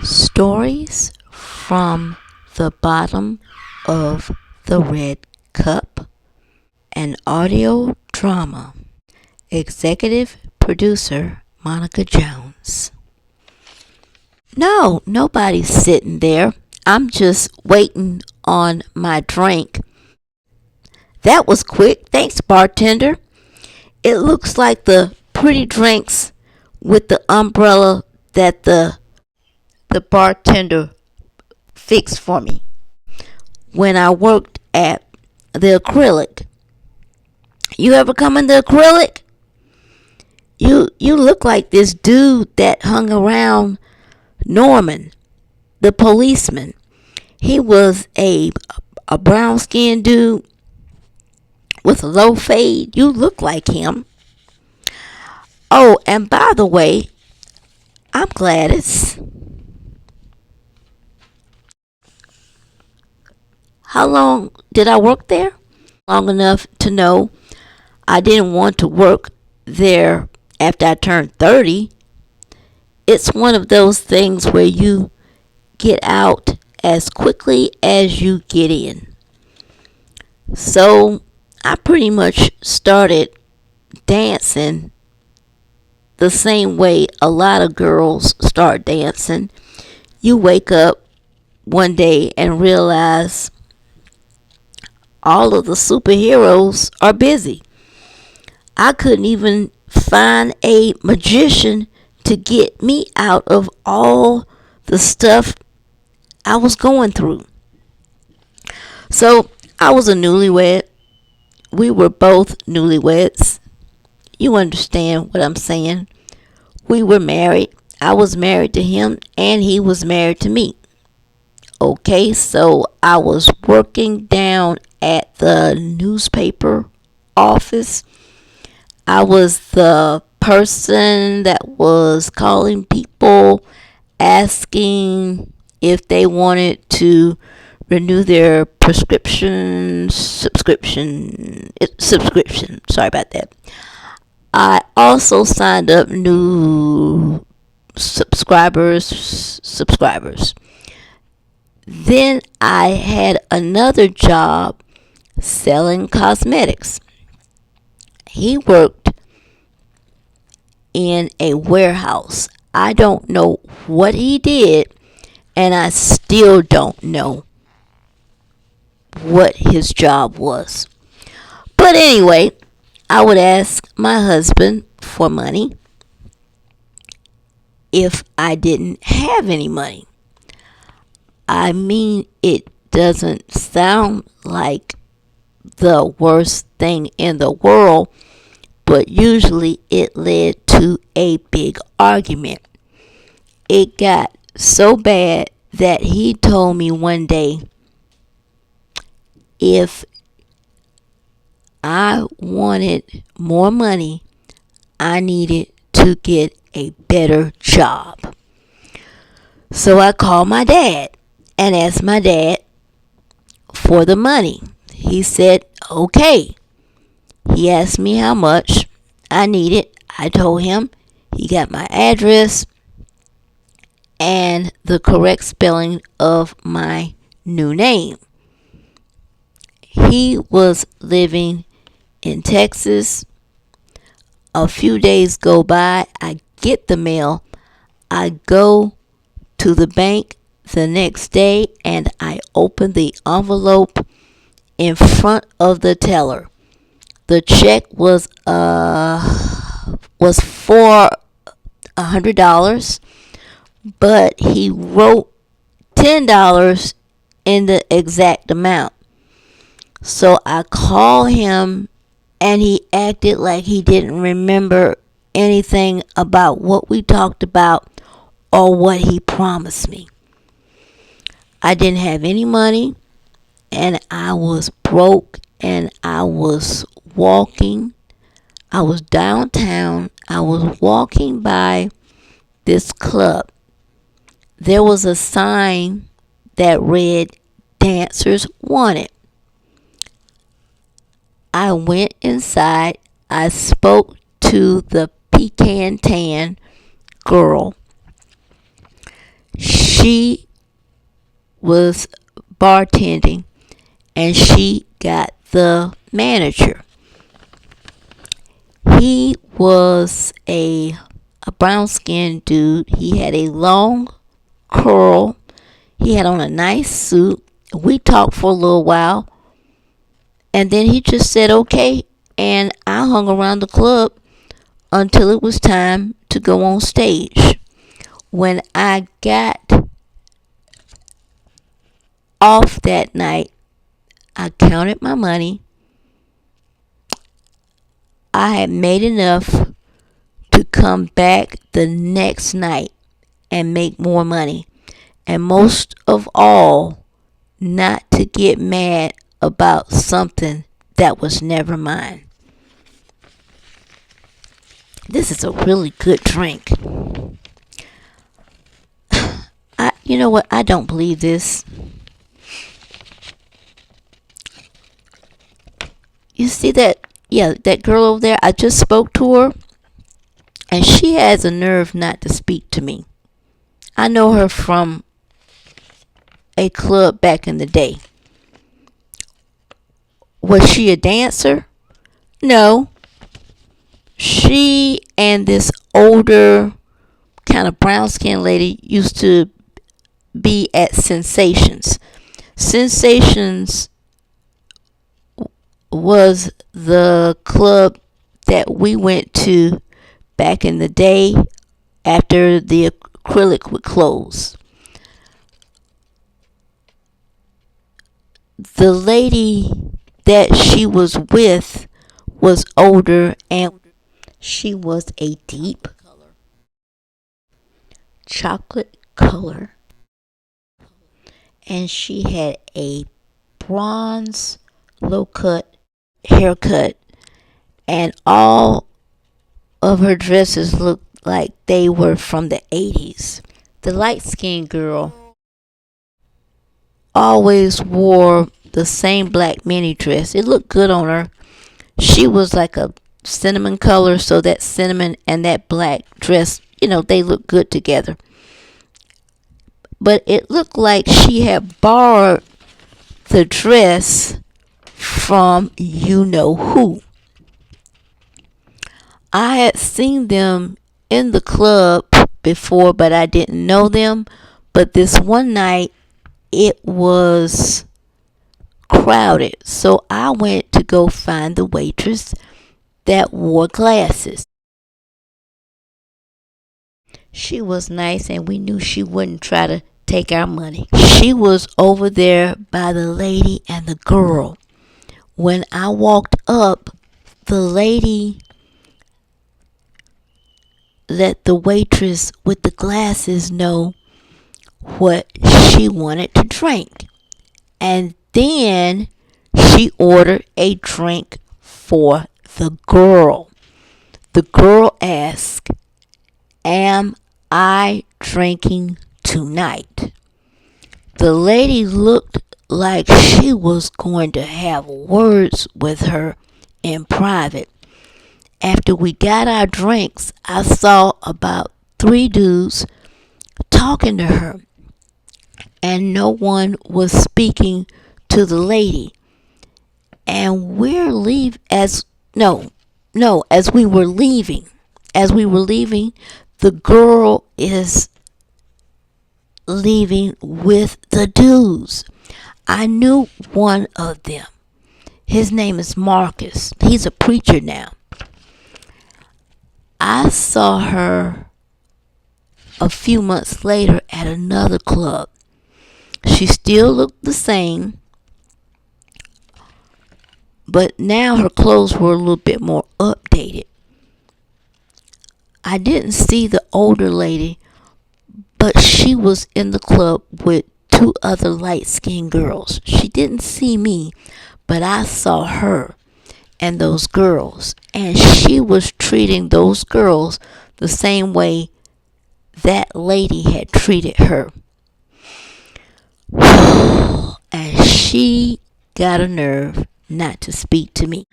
Stories from the bottom of the red cup. An audio drama. Executive producer Monica Jones. No, nobody's sitting there. I'm just waiting on my drink. That was quick. Thanks, bartender. It looks like the pretty drinks with the umbrella that the bartender fixed for me when I worked at the acrylic. You ever come in the acrylic? You look like this dude that hung around Norman, the policeman. He was a brown skinned dude with a low fade. You look like him. Oh, and by the way, I'm Gladys. How long did I work there? Long enough to know I didn't want to work there after I turned 30. It's one of those things where you get out as quickly as you get in. So I pretty much started dancing the same way a lot of girls start dancing. You wake up one day and realize all of the superheroes are busy. I couldn't even find a magician to get me out of all the stuff I was going through. So I was a newlywed. We were both newlyweds. You understand what I'm saying? We were married. I was married to him and he was married to me. Okay, so I was working down at the newspaper office. I was the person that was calling people, asking if they wanted to renew their subscription. Sorry about that. I also signed up new subscribers. Then I had another job selling cosmetics. He worked in a warehouse. I don't know what he did, and I still don't know what his job was. But anyway, I would ask my husband for money if I didn't have any money. I mean, it doesn't sound like the worst thing in the world, but usually it led to a big argument. It got so bad that he told me one day if I wanted more money, I needed to get a better job. So I called my dad and asked my dad for the money. He said, okay. He asked me how much I needed. I told him. He got my address and the correct spelling of my new name. He was living in Texas. A few days go by. I get the mail. I go to the bank the next day and I open the envelope in front of the teller. The check was for $100, but he wrote $10 in the exact amount. So I called him and he acted like he didn't remember anything about what we talked about or what he promised me. I didn't have any money and I was broke and I was walking. I was downtown. I was walking by this club. There was a sign that read Dancers Wanted. I went inside. I spoke to the pecan tan girl. She was bartending and she got the manager. He was a brown skinned dude. He had a long curl. He had on a nice suit. We talked for a little while and then he just said okay, and I hung around the club until it was time to go on stage. When I got off that night, I counted my money. I had made enough to come back the next night and make more money. And most of all, not to get mad about something that was never mine. This is a really good drink. You know what? I don't believe this. You see that? Yeah, that girl over there, I just spoke to her, and she has a nerve not to speak to me. I know her from a club back in the day. Was she a dancer? No. She and this older kind of brown skinned lady used to be at Sensations. Sensations was the club that we went to back in the day after the acrylic would close. The lady that she was with was older and she was a deep chocolate color and she had a bronze low cut haircut and all of her dresses looked like they were from the 80s. The light skinned girl always wore the same black mini dress. It looked good on her. She was like a cinnamon color, so that cinnamon and that black dress, they look good together. But it looked like she had borrowed the dress from you know who. I had seen them in the club before, but I didn't know them. But this one night, it was crowded, so I went to go find the waitress that wore glasses. She was nice and we knew she wouldn't try to take our money. She was over there by the lady and the girl. When I walked up, the lady let the waitress with the glasses know what she wanted to drink. And then she ordered a drink for the girl. The girl asked, "Am I drinking tonight?" The lady looked like she was going to have words with her in private. After we got our drinks, I saw about 3 dudes talking to her, and no one was speaking to the lady. And as we were leaving, the girl is leaving with the dudes. I knew one of them. His name is Marcus. He's a preacher now. I saw her a few months later at another club. She still looked the same, but now her clothes were a little bit more updated. I didn't see the older lady, but she was in the club with 2 other light-skinned girls. She didn't see me, but I saw her and those girls, and she was treating those girls the same way that lady had treated her. And she got a nerve not to speak to me.